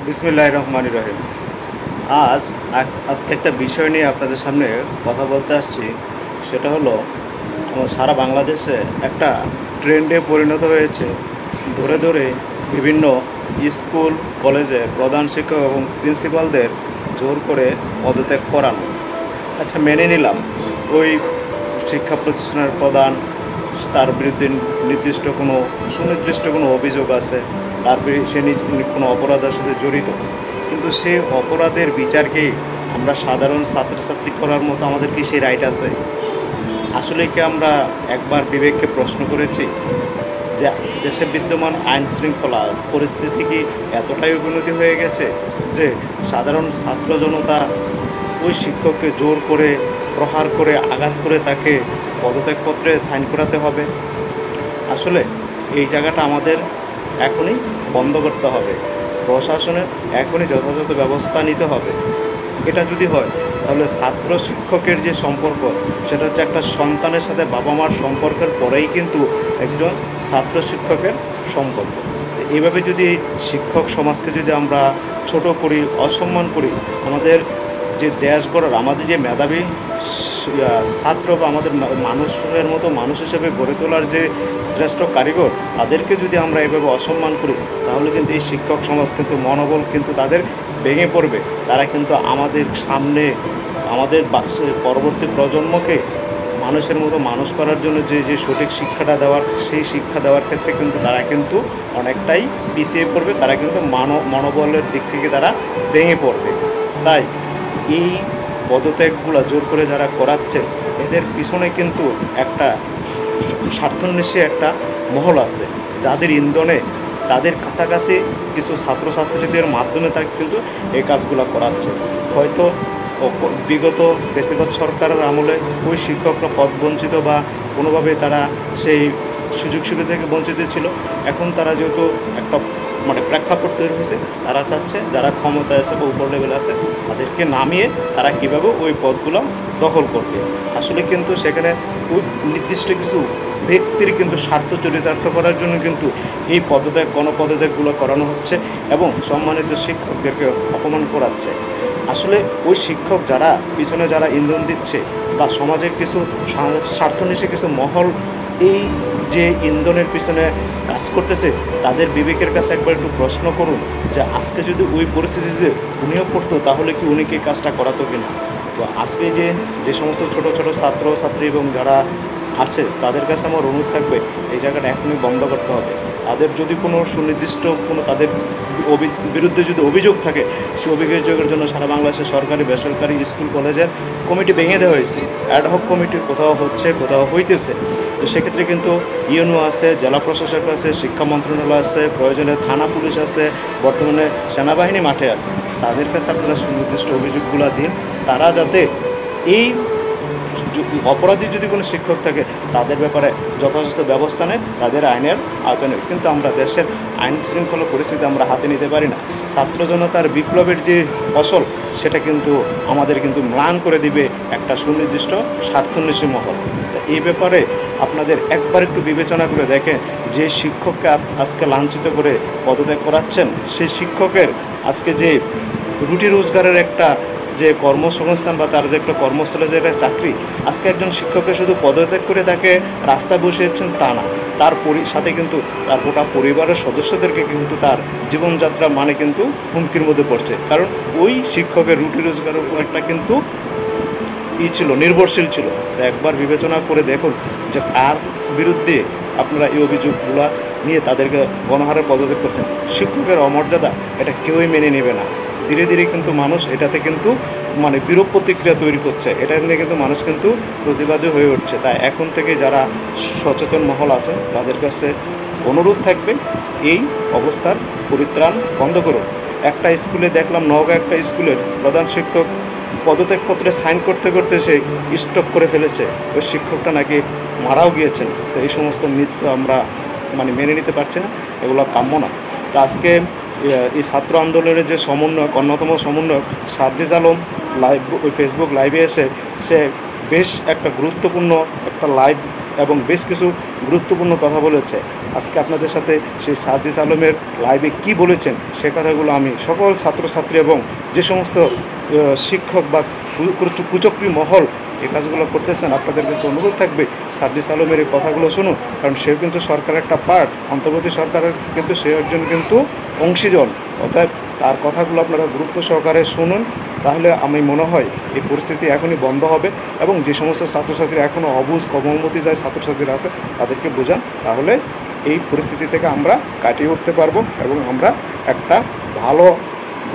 বিসমিল্লাহির রহমানির রহিম। আজ আজকে একটা বিষয় নিয়ে আপনাদের সামনে কথা বলতে আসছি। সেটা হলো সারা বাংলাদেশে একটা ট্রেন্ডে পরিণত হয়েছে ধরে ধরে বিভিন্ন স্কুল কলেজে প্রধান শিক্ষক এবং প্রিন্সিপালদের জোর করে পদত্যাগ করানো। আচ্ছা, মেনে নিলাম ওই শিক্ষা প্রতিষ্ঠানের প্রধান, তার বিরুদ্ধে সুনির্দিষ্ট কোনো অভিযোগ আছে, সে কোনো অপরাধের সাথে জড়িত, কিন্তু সে অপরাধের বিচারকে আমরা সাধারণ ছাত্রছাত্রী করার মতো আমাদের কি সেই রাইট আছে? আসলে কি আমরা একবার বিবেককে প্রশ্ন করেছি যে দেশে বিদ্যমান আইন শৃঙ্খলা পরিস্থিতি কি এতটাই অবনতি হয়ে গেছে যে সাধারণ ছাত্র জনতা ওই শিক্ষককে জোর করে, প্রহার করে, আঘাত করে তাকে পদত্যাগপত্রে সাইন করাতে হবে? আসলে এই জায়গাটা আমাদের এখনই বন্ধ করতে হবে। প্রশাসনের এখনই যথাযথ ব্যবস্থা নিতে হবে। এটা যদি হয় তাহলে ছাত্র শিক্ষকের যে সম্পর্ক, সেটা হচ্ছে একটা সন্তানের সাথে বাবা মার সম্পর্কের পরেই কিন্তু একজন ছাত্র শিক্ষকের সম্পর্ক। তো এইভাবে যদি শিক্ষক সমাজকে যদি আমরা ছোট করি, অসম্মান করি, আমাদের যে দেশ গড়ার, আমাদের যে মেধাবী ছাত্র বা আমাদের মানুষের মতো মানুষ হিসেবে গড়ে তোলার যে শ্রেষ্ঠ কারিগর, তাদেরকে যদি আমরা এভাবে অসম্মান করি, তাহলে কিন্তু এই শিক্ষক সমাজ কিন্তু মনোবল কিন্তু তাদের ভেঙে পড়বে। তারা কিন্তু আমাদের সামনে আমাদের পরবর্তী প্রজন্মকে মানুষের মতো মানুষ করার জন্য যে যে সঠিক শিক্ষাটা দেওয়ার, সেই শিক্ষা দেওয়ার ক্ষেত্রে কিন্তু তারা কিন্তু অনেকটাই পিছিয়ে পড়বে। তারা কিন্তু মনোবলের দিক থেকে তারা ভেঙে পড়বে। তাই এই পদত্যাগগুলো জোর করে যারা করাচ্ছে, এদের পিছনে কিন্তু একটা স্বার্থান্বেষী একটা মহল আছে, যাদের ইন্ধনে তাদের কাছাকাছি কিছু ছাত্রছাত্রীদের মাধ্যমে তারা কিন্তু এই কাজগুলো করাচ্ছে। হয়তো বিগত বেশিরভাগ সরকারের আমলে ওই শিক্ষকরা পদ বঞ্চিত বা কোনোভাবে তারা সেই সুযোগ সুবিধা থেকে বঞ্চিত ছিল। এখন তারা যেহেতু একটা প্রেক্ষাপট তৈরি হয়েছে, তারা চাচ্ছে যারা ক্ষমতায় আছে বা উপর লেভেলে আছে তাদেরকে নামিয়ে তারা কীভাবে ওই পদগুলো দখল করবে। আসলে কিন্তু সেখানে ওই নির্দিষ্ট কিছু ব্যক্তির কিন্তু স্বার্থ চরিতার্থ করার জন্য কিন্তু এই গণপদত্যাগগুলো করানো হচ্ছে এবং সম্মানিত শিক্ষকদেরকে অপমান করাচ্ছে। আসলে ওই শিক্ষক যারা পিছনে যারা ইন্ধন দিচ্ছে বা সমাজের কিছু স্বার্থন্বেষী কিছু মহল এই যে ইন্ধনের পিছনে কাজ করতেছে, তাদের বিবেকের কাছে একবার একটু প্রশ্ন করুন যে আজকে যদি ওই পরিস্থিতিতে উনিও পড়তো, তাহলে কি উনি কি কাজটা করাতো কিনা। তো আজকে যে সমস্ত ছোট ছোট ছাত্রছাত্রী এবং যারা আছে, তাদের কাছে আমার অনুরোধ থাকবে এই জায়গাটা এখনই বন্ধ করতে হবে। তাদের যদি কোনো সুনির্দিষ্ট তাদের বিরুদ্ধে যদি অভিযোগ থাকে, সেই অভিযোগের জন্য সারা বাংলাদেশের সরকারি বেসরকারি স্কুল কলেজের কমিটি ভেঙে দেওয়া হয়েছে। অ্যাডহক কমিটির কোথাও হচ্ছে, কোথাও হইতেছে। তো সেক্ষেত্রে কিন্তু ইউনো আছে, জেলা প্রশাসক আছে, শিক্ষা মন্ত্রণালয় আছে, প্রয়োজনে থানা পুলিশ আছে, বর্তমানে সেনাবাহিনী মাঠে আছে। তাদের কাছে আপনারা সুনির্দিষ্ট অভিযোগগুলো দিন, তারা যাতে এই অপরাধী যদি কোনো শিক্ষক থাকে তাদের ব্যাপারে যথাযথ ব্যবস্থা নেয়, তাদের আইনের আওতায় নেয়। কিন্তু আমরা দেশের আইন শৃঙ্খলা পরিস্থিতি আমরা হাতে নিতে পারি না। ছাত্র জনতার বিপ্লবের যে ফসল, সেটা কিন্তু আমাদের কিন্তু ম্লান করে দিবে একটা সুনির্দিষ্ট স্বার্থান্বেষী মহল। এই ব্যাপারে আপনাদের একবার একটু বিবেচনা করে দেখেন, যে শিক্ষককে আজকে লাঞ্ছিত করে পদত্যাগ করাচ্ছেন, সেই শিক্ষকের আজকে যে রুটি রোজগারের একটা যে কর্মসংস্থান বা তার যে একটা কর্মস্থলে যে একটা চাকরি, আজকে একজন শিক্ষককে শুধু পদত্যাগ করে তাকে রাস্তায় বসিয়েছেন তা না, তার সাথে কিন্তু তার গোটা পরিবারের সদস্যদেরকে কিন্তু তার জীবনযাত্রা কিন্তু হুমকির মধ্যে পড়ছে। কারণ ওই শিক্ষকের রুটি রোজগারের উপর একটা কিন্তু ছিল, নির্ভরশীল ছিল। তো একবার বিবেচনা করে দেখুন যে কার বিরুদ্ধে আপনারা এই অভিযোগগুলো নিয়ে তাদেরকে গণহারে পদত্যাগ করছেন। শিক্ষকের অমর্যাদা এটা কেউই মেনে নেবে না। ধীরে ধীরে কিন্তু মানুষ এটাতে কিন্তু বিরূপ প্রতিক্রিয়া তৈরি করছে, এটা নিয়ে কিন্তু মানুষ কিন্তু প্রতিবাদী হয়ে উঠছে। তাই এখন থেকে যারা সচেতন মহল আছেন তাদের কাছে অনুরোধ থাকবে, এই অবস্থার পরিত্রাণ বন্ধ করুন। একটা স্কুলে দেখলাম, নওগাঁ একটা স্কুলের প্রধান শিক্ষক পদত্যাগপত্রে সাইন করতে করতে সে স্টপ করে ফেলেছে। ওই শিক্ষকটা নাকি মারাও গিয়েছেন। তো এই সমস্ত মৃত্যু আমরা মেনে নিতে পারছি না, এগুলো কাম্য না। তো আজকে এই ছাত্র আন্দোলনের যে সমন্বয়ক, অন্যতম সমন্বয়ক সার্জিস আলম ওই ফেসবুক লাইভে এসে সে বেশ একটা গুরুত্বপূর্ণ একটা লাইভ এবং বেশ কিছু গুরুত্বপূর্ণ কথা বলেছে। আজকে আপনাদের সাথে সেই সার্জিস আলমের লাইভে কি বলেছেন সে কথাগুলো আমি সকল ছাত্রছাত্রী এবং যে সমস্ত শিক্ষক বা কুচক্রী মহল এই কাজগুলো করতেছেন, আপনাদের কাছে অনুরোধ থাকবে সার্জিস আলমের এই কথাগুলো শুনুন, কারণ সেও কিন্তু সরকারের একটা পার্ট, অন্তর্বর্তী সরকারের কিন্তু সে একজন কিন্তু অংশীজন। অর্থাৎ তার কথাগুলো আপনারা গুরুত্ব সহকারে শুনুন, তাহলে আমি মনে হয় এই পরিস্থিতি এখনই বন্ধ হবে। এবং যে সমস্ত ছাত্রছাত্রীরা এখনও অবুঝ কর্মমতি যায় ছাত্রছাত্রীরা আছে তাদেরকে বোঝান, তাহলে এই পরিস্থিতি থেকে আমরা কাটিয়ে উঠতে পারবো এবং আমরা একটা ভালো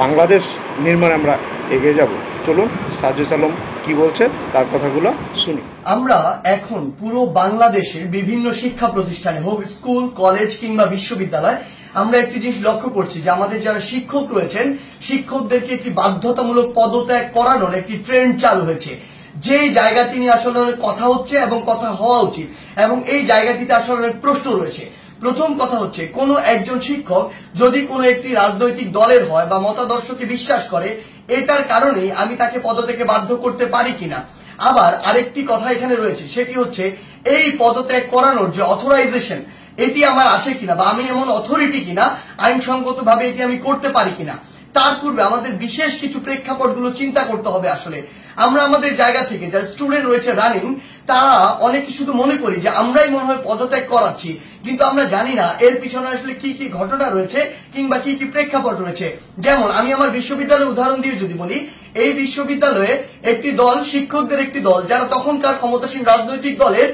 বাংলাদেশ নির্মাণে আমরা এগিয়ে যাব। চলুন সার্জিস আলম কি বলছে তার কথাগুলো শুনি। আমরা এখন পুরো বাংলাদেশের বিভিন্ন শিক্ষা প্রতিষ্ঠানে হোক, স্কুল, কলেজ কিংবা বিশ্ববিদ্যালয়, আমরা একটি জিনিস লক্ষ্য করছি যে আমাদের যারা শিক্ষক রয়েছেন, শিক্ষকদেরকে একটি বাধ্যতামূলক পদত্যাগ করানোর একটি ট্রেন্ড চালু হয়েছে। যে জায়গাটি নিয়ে আসলে কথা হচ্ছে এবং কথা হওয়া উচিত, এবং এই জায়গাটিতে আসলে অনেক প্রশ্ন রয়েছে। প্রথম কথা হচ্ছে, কোন একজন শিক্ষক যদি কোনো একটি রাজনৈতিক দলের হয় বা মতাদর্শকে বিশ্বাস করে, এটার কারণেই আমি তাকে পদত্যাগে বাধ্য করতে পারি কিনা। আবার আরেকটি কথা এখানে রয়েছে, সেটি হচ্ছে এই পদত্যাগ করানোর যে অথরাইজেশন, এটি আমার আছে কিনা, বা আমি এমন অথরিটি কিনা, আইনসঙ্গত ভাবে এটি আমি করতে পারি কিনা। তার পূর্বে আমাদের বিশেষ কিছু প্রেক্ষাপটগুলো চিন্তা করতে হবে। আসলে আমরা আমাদের জায়গা থেকে যারা স্টুডেন্ট রয়েছে রানিং, তারা অনেকে শুধু মনে করি যে আমরাই মনে হয় পদত্যাগ করাচ্ছি, কিন্তু আমরা জানি না এর পিছনে আসলে কি কি ঘটনা রয়েছে কিংবা কি কি প্রেক্ষাপট রয়েছে। যেমন আমি আমার বিশ্ববিদ্যালয়ের উদাহরণ দিয়ে যদি বলি, এই বিশ্ববিদ্যালয়ে একটি দল, শিক্ষকদের একটি দল, যারা তখনকার ক্ষমতাসীন রাজনৈতিক দলের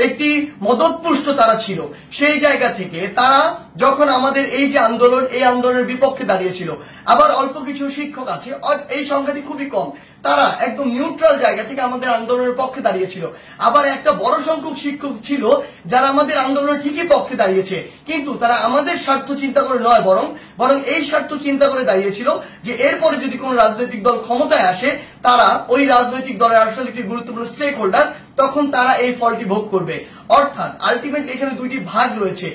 একটি মদতপুষ্ট তারা ছিল। সেই জায়গা থেকে তারা যখন আমাদের এই যে আন্দোলন, এই আন্দোলনের বিপক্ষে দাঁড়িয়েছিল। আবার অল্প কিছু শিক্ষক আছে, এই সংখ্যাটি খুবই কম, তারা একদম নিউট্রাল জায়গা থেকে আমাদের আন্দোলনের পক্ষে দাঁড়িয়েছিল। আবার একটা বড় সংখ্যক শিক্ষক ছিল যারা আমাদের আন্দোলনের ঠিকই পক্ষে দাঁড়িয়েছে, কিন্তু তারা আমাদের স্বার্থ চিন্তা করে নয়, বরং এই স্বার্থ চিন্তা করে দাঁড়িয়েছিল যে এরপরে যদি কোন রাজনৈতিক দল ক্ষমতায় আসে, তারা ওই রাজনৈতিক দলের আসলে একটি গুরুত্বপূর্ণ স্টেক হোল্ডার, তখন তারা এই ফলটি ভোগ করবে। অর্থাৎ আলটিমেট এখানে দুইটি ভাগ রয়েছে।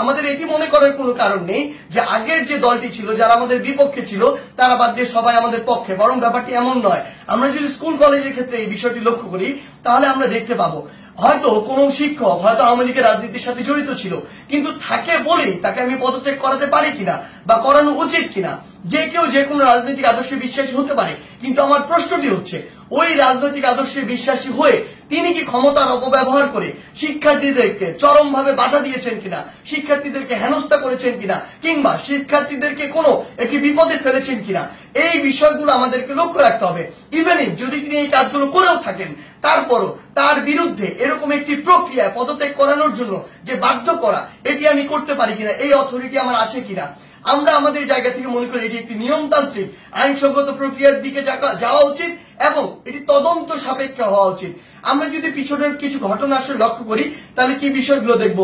আমাদের এটি মনে করার কোনো কারণ নেই যে আগের যে দলটি ছিল, যারা আমাদের বিপক্ষে ছিল, তারা বাদ দিয়ে সবাই আমাদের পক্ষে, বরং ব্যাপারটি এমন নয়। আমরা যদি স্কুল কলেজের ক্ষেত্রে এই বিষয়টি লক্ষ্য করি, তাহলে আমরা দেখতে পাবো হয়তো কোন শিক্ষক হয়তো আওয়ামী লীগের রাজনীতির সাথে জড়িত ছিল, কিন্তু থাকে বলেই তাকে আমি পদত্যাগ করাতে পারি কিনা বা করানো উচিত কিনা। যে কেউ যে কোনো রাজনৈতিক আদর্শে বিশ্বাসী হতে পারে, কিন্তু আমার প্রশ্নটি হচ্ছে, ওই রাজনৈতিক আদর্শে বিশ্বাসী হয়ে তিনি কি ক্ষমতার অপব্যবহার করে শিক্ষার্থীদেরকে চরমভাবে বাধা দিয়েছেন কিনা, শিক্ষার্থীদেরকে হেনস্থা করেছেন কিনা, কিংবা শিক্ষার্থীদেরকে কোনো একটি বিপদে ফেলেছেন কিনা, এই বিষয়গুলো আমাদেরকে লক্ষ্য রাখতে হবে। ইভেন যদি তিনি এই কাজগুলো করেও থাকেন, তারপরও তার বিরুদ্ধে এরকম একটি প্রক্রিয়া পদত্যাগ করানোর জন্য যে বাধ্য করা, এটি আমি করতে পারি কিনা, এই অথরিটি আমার আছে কিনা। আমরা আমাদের জায়গা থেকে মনে করি এটি একটি নিয়মতান্ত্রিক আইনসঙ্গত প্রক্রিয়ার দিকে যাওয়া উচিত এবং এটি তদন্ত সাপেক্ষ হওয়া উচিত। আমরা যদি পিছনের কিছু ঘটনা আসলে লক্ষ্য করি, তাহলে কি বিষয়গুলো দেখব?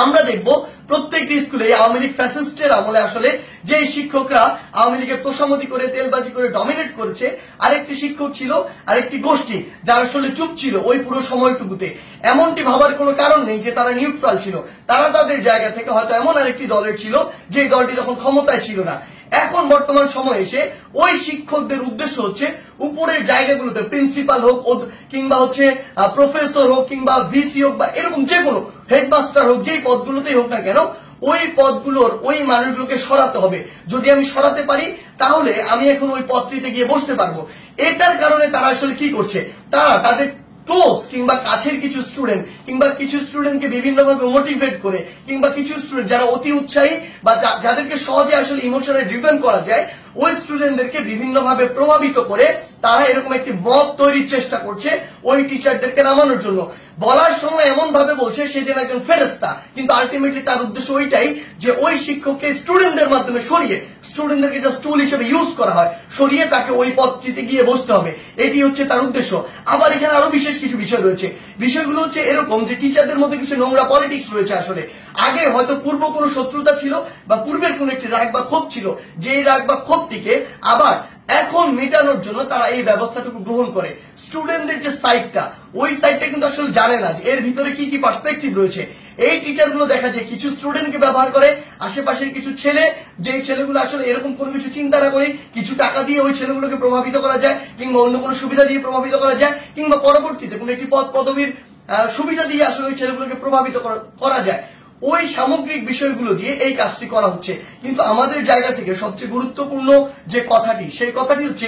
আমরা দেখব প্রত্যেকটি স্কুলে আওয়ামী লীগ ফ্যাসিস্টের আমলে আসলে যে শিক্ষকরা আওয়ামী লীগের তোষামতি করে, তেলবাজি করে ডমিনেট করেছে, আরেকটি শিক্ষক ছিল, আরেকটি গোষ্ঠী যারা আসলে চুপ ছিল ওই পুরো সময়টুকুতে। এমনটি ভাবার কোনো কারণ নেই যে তারা নিউট্রাল ছিল, তারা তাদের জায়গা থেকে হয়তো এমন আরেকটি দলের ছিল যে দলটি যখন ক্ষমতায় ছিল না। এখন বর্তমান সময়ে এসে ওই শিক্ষকদের উদ্দেশ্য হচ্ছে উপরের জায়গাগুলোতে, প্রিন্সিপাল হোক কিংবা হচ্ছে প্রফেসর হোক কিংবা ভিসি হোক বা এরকম যে কোনো হেডমাস্টার হোক, যেই পদগুলোতেই হোক না কেন, ওই পদগুলোর ওই মানুষগুলোকে সরাতে হবে। যদি আমি সরাতে পারি, তাহলে আমি এখন ওই পদটিতে গিয়ে বসতে পারবো। এটার কারণে তারা আসলে কি করছে, তারা তাদের ক্লোজ কিংবা কাছের কিছু স্টুডেন্ট কিংবা কিছু স্টুডেন্টকে বিভিন্নভাবে মোটিভেট করে, কিংবা কিছু স্টুডেন্ট যারা অতি উৎসাহী বা যাদেরকে সহজে আসলে ইমোশনালি ড্রিভেন করা যায়, ওই স্টুডেন্টদেরকে বিভিন্নভাবে প্রভাবিত করে তারা এরকম একটি মব তৈরির চেষ্টা করছে ওই টিচারদেরকে নামানোর জন্য। বলার সময় এমন ভাবে বলছে সে যেন একজন ফেরেশতা, কিন্তু আলটিমেটলি তার উদ্দেশ্য ওইটাই যে ওই শিক্ষককে স্টুডেন্টদের মাধ্যমে সরিয়ে, স্টুডেন্টদেরকে জাস্ট টুল হিসেবে ইউজ করা হয়, সরিয়ে তাকে ওই পদটিতে গিয়ে বসতে হবে, এটি হচ্ছে তার উদ্দেশ্য। আবার এখানে আরো বিশেষ কিছু বিষয় রয়েছে। বিষয়গুলো হচ্ছে এরকম যে টিচারদের মধ্যে কিছু নোংরা পলিটিক্স রয়েছে। আসলে আগে হয়তো পূর্ব কোনো শত্রুতা ছিল বা পূর্বের কোন একটি রাগ বা ক্ষোভ ছিল, যে রাগ বা ক্ষোভটিকে আবার এখন মেটানোর জন্য তারা এই ব্যবস্থাটুকু গ্রহণ করে। স্টুডেন্টদের যে সাইডটা, ওই সাইডটা কিন্তু আসলে জানে না যে এর ভিতরে কি কি পার্সপেক্টিভ রয়েছে। এই টিচারগুলো দেখা যায় কিছু স্টুডেন্টকে ব্যবহার করে, আশেপাশের কিছু ছেলে, যেই ছেলেগুলো আসলে এরকম কোনো কিছু চিন্তা না করে কিছু টাকা দিয়ে ওই ছেলেগুলোকে প্রভাবিত করা যায়, কিংবা অন্য কোনো সুবিধা দিয়ে প্রভাবিত করা যায়, কিংবা পরবর্তীতে কোনো একটি পদ পদবীর সুবিধা দিয়ে আসলে ওই ছেলেগুলোকে প্রভাবিত করা যায়, ওই সামগ্রিক বিষয়গুলো দিয়ে এই কাজটি করা হচ্ছে। কিন্তু আমাদের জায়গা থেকে সবচেয়ে গুরুত্বপূর্ণ যে কথাটি, সেই কথাটি হচ্ছে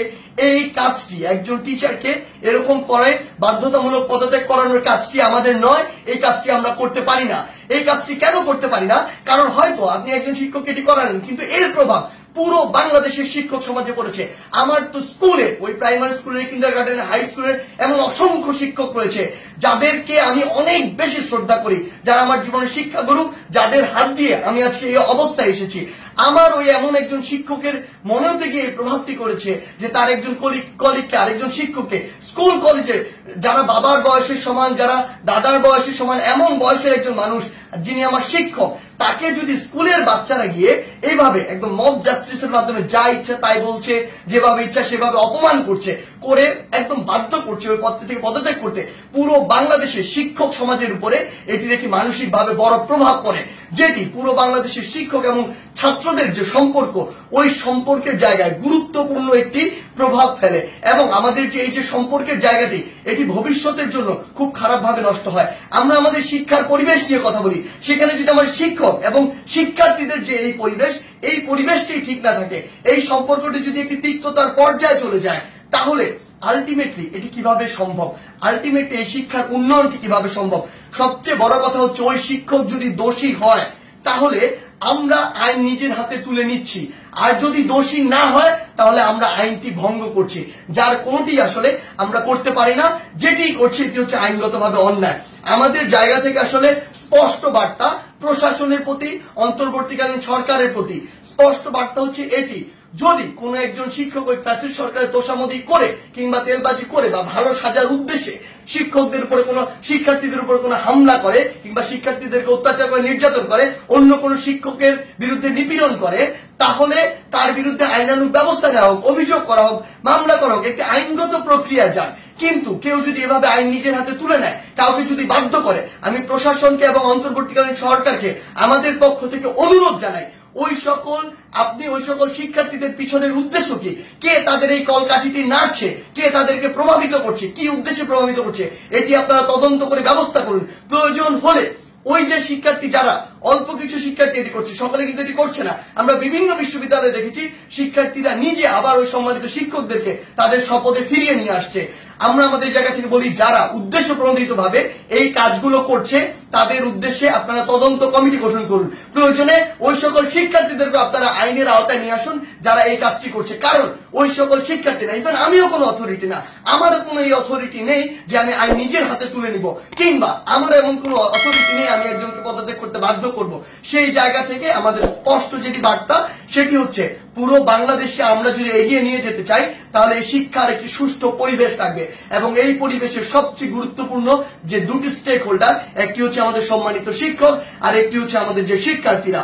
এই কাজটি একজন টিচারকে এরকম করে বাধ্যতামূলক পদত্যাগ করানোর কাজটি আমাদের নয়, এই কাজটি আমরা করতে পারি না। এই কাজটি কেন করতে পারি না? কারণ হয়তো আপনি একজন শিক্ষককে এটি করালেন, কিন্তু এর প্রভাব পুরো বাংলাদেশের শিক্ষক সমাজে পড়েছে। আমার তো স্কুলে, ওই প্রাইমারি স্কুলের, কিন্ডারগার্টেন, হাই স্কুলের এমন অসংখ্য শিক্ষক রয়েছে যাদেরকে আমি অনেক বেশি শ্রদ্ধা করি, যারা আমার জীবনের শিক্ষাগুরু, যাদের হাত দিয়ে আমি আজকে এই অবস্থায় এসেছি। আমার ওই এমন একজন শিক্ষকের মনেতে গিয়ে এই প্রভাবটি করেছে যে তার একজন কলিগকে, আরেকজন শিক্ষককে, স্কুল কলেজে যারা বাবার বয়সের সমান, যারা দাদার বয়সের সমান, এমন বয়সের একজন মানুষ যিনি আমার শিক্ষক, তাকে যদি স্কুলের বাচ্চারা গিয়ে এইভাবে একদম মব জাস্টিসের মাধ্যমে যা ইচ্ছা তাই বলছে, যেভাবে ইচ্ছা সেভাবে অপমান করছে, করে একদম বাধ্য করছে ওই পদ থেকে পদত্যাগ করতে, পুরো বাংলাদেশের শিক্ষক সমাজের উপরে এটির একটি মানসিকভাবে বড় প্রভাব পড়ে, যেটি পুরো বাংলাদেশের শিক্ষক এবং ছাত্রদের যে সম্পর্ক, ওই সম্পর্কের জায়গায় গুরুত্বপূর্ণ একটি প্রভাব ফেলে। এবং আমাদের যে এই যে সম্পর্কের জায়গাটি, এটি ভবিষ্যতের জন্য খুব খারাপ ভাবে নষ্ট হয়। আমরা আমাদের শিক্ষার পরিবেশ নিয়ে কথা বলি, সেখানে যদি আমার শিক্ষক এবং শিক্ষার্থীদের যে এই পরিবেশটি ঠিক না থাকে, এই সম্পর্কটি যদি একটি তিক্ততার পর্যায়ে চলে যায়, তাহলে আলটিমেটলি এটি কিভাবে সম্ভব? আলটিমেটলি এই শিক্ষার উন্নয়নটি কিভাবে সম্ভব? সবচেয়ে বড় কথা হচ্ছে ওই শিক্ষক যদি দোষী হয়, তাহলে আমরা আইন নিজের হাতে তুলে নিচ্ছি, আর যদি দোষী না হয় তাহলে আমরা আইনটি ভঙ্গ করছি, যার কোনটি আসলে আমরা করতে পারি না। যেটি করছি এটি হচ্ছে আইনগতভাবে অন্যায়। আমাদের জায়গা থেকে আসলে স্পষ্ট বার্তা প্রশাসনের প্রতি, অন্তর্বর্তীকালীন সরকারের প্রতি স্পষ্ট বার্তা হচ্ছে এটি, যদি কোন একজন শিক্ষক ওই ফ্যাসিস্ট সরকারের তোষামোদি করে কিংবা তেলবাজি করে বা ভালো সাজার উদ্দেশ্যে শিক্ষকদের উপরে কোনো, শিক্ষার্থীদের উপরে কোনো হামলা করে কিংবা শিক্ষার্থীদেরকে অত্যাচার করে, নির্যাতন করে, অন্য কোনো শিক্ষকের বিরুদ্ধে নিপীড়ন করে, তাহলে তার বিরুদ্ধে আইনানুগ ব্যবস্থা নেওয়া হোক, অভিযোগ করা হোক, মামলা করা হোক, একটি আইনগত প্রক্রিয়া যান। কিন্তু কেউ যদি এভাবে আইন নিজের হাতে তুলে নেয়, কাউকে যদি বাধ্য করে, আমি প্রশাসনকে এবং অন্তর্বর্তীকালীন সরকারকে আমাদের পক্ষ থেকে অনুরোধ জানাই, ওই সকল শিক্ষার্থীদের পিছনের উদ্দেশ্য কি, কে তাদের এই কলকাঠিটি নাড়ছে, কে তাদেরকে প্রভাবিত করছে, কি উদ্দেশ্যে প্রভাবিত করছে, এটি আপনারা তদন্ত করে ব্যবস্থা করুন। প্রয়োজন হলে ওই যে শিক্ষার্থী, যারা অল্প কিছু শিক্ষার্থী এটি করছে, সকলে কিন্তু এটি করছে না। আমরা বিভিন্ন বিশ্ববিদ্যালয়ে দেখেছি শিক্ষার্থীরা নিজে আবার ওই সম্মানিত শিক্ষকদেরকে তাদের শপথে ফিরিয়ে নিয়ে আসছে। আমরা আমাদের জায়গা থেকে বলি, যারা উদ্দেশ্য প্রণোদিত ভাবে এই কাজগুলো করছে, তাদের উদ্দেশ্যে আপনারা তদন্ত কমিটি গঠন করুন। প্রয়োজনে ওই সকল শিক্ষার্থীদেরকে আপনারা আইনের আওতায় নিয়ে আসুন যারা এই কাজটি করছে। কারণ ওই সকল শিক্ষার্থীরা, ইভেন আমিও কোনো অথরিটি না, আমারও কোনো এই অথরিটি নেই যে আমি আইন নিজের হাতে তুলে নিব, কিংবা আমার এমন কোনো অথরিটি নেই আমি একজনকে পদত্যাগ করতে বাধ্য করব। সেই জায়গা থেকে আমাদের স্পষ্ট যেটি বার্তা, সেটি হচ্ছে পুরো বাংলাদেশকে আমরা যদি এগিয়ে নিয়ে যেতে চাই, তাহলে এই শিক্ষার একটি সুষ্ঠু পরিবেশ থাকবে। এবং এই পরিবেশের সবচেয়ে গুরুত্বপূর্ণ যে দুটি স্টেক হোল্ডার, একটি হচ্ছে আমাদের সম্মানিত শিক্ষক, আর একটি হচ্ছে আমাদের যে শিক্ষার্থীরা।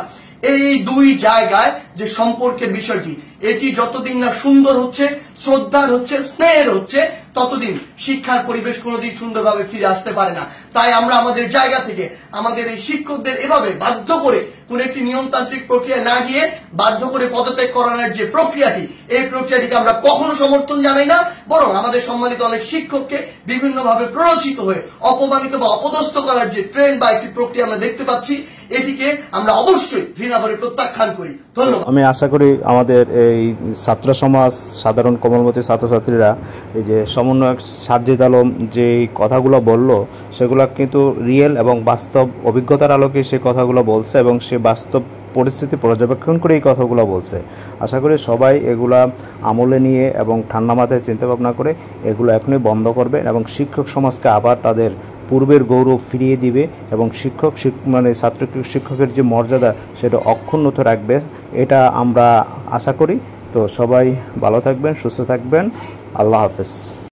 এই দুই জায়গায় যে সম্পর্কের বিষয়টি, এটি যতদিন না সুন্দর হচ্ছে, শ্রদ্ধার হচ্ছে, স্নেহের হচ্ছে, ততদিন শিক্ষার পরিবেশ কোনোদিন সুন্দরভাবে ফিরে আসতে পারে না। তাই আমরা আমাদের জায়গা থেকে আমাদের এই শিক্ষকদের এভাবে বাধ্য করে কোন একটি নিয়মতান্ত্রিক প্রক্রিয়া না গিয়ে বাধ্য করে পদত্যাগ করানোর যে প্রক্রিয়াটি, এই প্রক্রিয়াটিকে আমরা কখনো সমর্থন জানাই না। বরং আমাদের সম্মানিত অনেক শিক্ষককে বিভিন্নভাবে প্ররোচিত হয়ে অপমানিত বা অপদস্থ করার যে ট্রেন্ড বা একটি প্রক্রিয়া আমরা দেখতে পাচ্ছি, এটিকে আমরা অবশ্যই ঘৃণাভরে প্রত্যাখ্যান করি। ধন্যবাদ। আমি আশা করি আমাদের এই ছাত্র সমাজ, সাধারণ কোমলমতি ছাত্রছাত্রীরা এই যে সমন্বয়ক সারজিদ আলম যে কথাগুলো বলল, সেগুলো কিন্তু রিয়েল এবং বাস্তব অভিজ্ঞতার আলোকে সে কথাগুলো বলছে এবং সে বাস্তব পরিস্থিতি পর্যবেক্ষণ করে এই কথাগুলো বলছে। আশা করি সবাই এগুলা আমলে নিয়ে এবং ঠান্ডা মাথায় চিন্তা ভাবনা করে এগুলো এখনই বন্ধ করবে এবং শিক্ষক সমাজকে আবার তাদের পূর্বের গৌরব ফিরিয়ে দিবে এবং ছাত্র শিক্ষকের যে মর্যাদা সেটা অক্ষুণ্ণত রাখবে, এটা আমরা আশা করি। তো সবাই ভালো থাকবেন, সুস্থ থাকবেন। আল্লাহ হাফেজ।